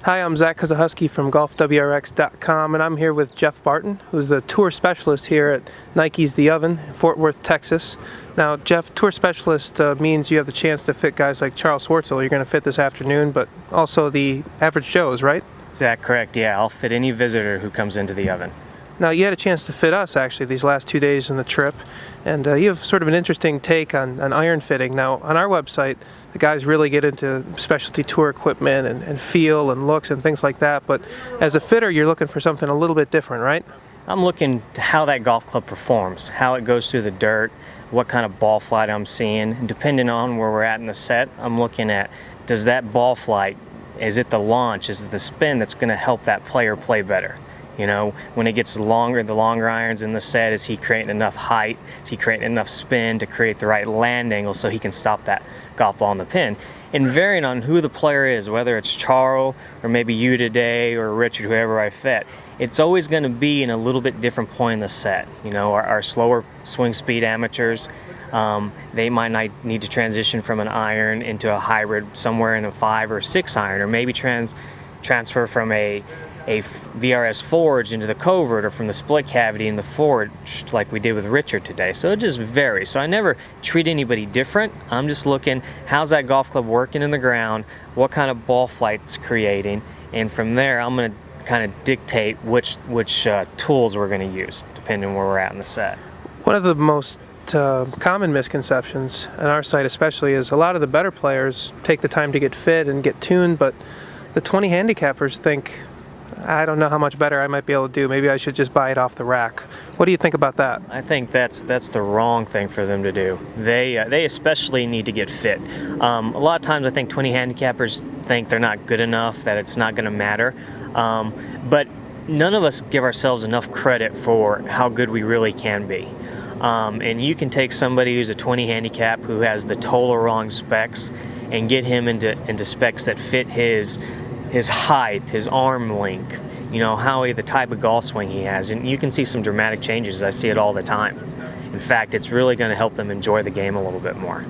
Hi, I'm Zach Kozuchowski from GolfWRX.com, and I'm here with Jeff Barton, who's the tour specialist here at Nike's The Oven in Fort Worth, Texas. Now, Jeff, tour specialist means you have the chance to fit guys like Charles Schwartzel. You're going to fit this afternoon, but also the average Joes, right? Zach, correct. Yeah, I'll fit any visitor who comes into the oven. Now, you had a chance to fit us, actually, these last 2 days in the trip, and you have sort of an interesting take on iron fitting. Now, on our website, the guys really get into specialty tour equipment and feel and looks and things like that, but as a fitter, you're looking for something a little bit different, right? I'm looking to how that golf club performs, how it goes through the dirt, what kind of ball flight I'm seeing, and depending on where we're at in the set, I'm looking at, does that ball flight, is it the launch, is it the spin that's going to help that player play better? You know, when it gets longer, the longer irons in the set, is he creating enough height? Is he creating enough spin to create the right land angle so he can stop that golf ball in the pin? And varying on who the player is, whether it's Charles or maybe you today or Richard, whoever I fit, it's always going to be in a little bit different point in the set. You know, our slower swing speed amateurs, they might not need to transition from an iron into a hybrid somewhere in a 5 or 6 iron, or maybe transfer from a VRS forge into the covert, or from the split cavity in the forge like we did with Richard today. So it just varies. So I never treat anybody different. I'm just looking, how's that golf club working in the ground, what kind of ball flight it's creating, and from there I'm going to kind of dictate which tools we're going to use depending on where we're at in the set. One of the most common misconceptions on our site especially is a lot of the better players take the time to get fit and get tuned, but the 20 handicappers think, I don't know how much better I might be able to do. Maybe I should just buy it off the rack. What do you think about that? I think that's the wrong thing for them to do. They especially need to get fit. A lot of times I think 20 handicappers think they're not good enough, that it's not going to matter. But none of us give ourselves enough credit for how good we really can be. And you can take somebody who's a 20 handicap who has the total wrong specs and get him into specs that fit his height, his arm length, you know, the type of golf swing he has, and you can see some dramatic changes. I see it all the time. In fact, it's really going to help them enjoy the game a little bit more.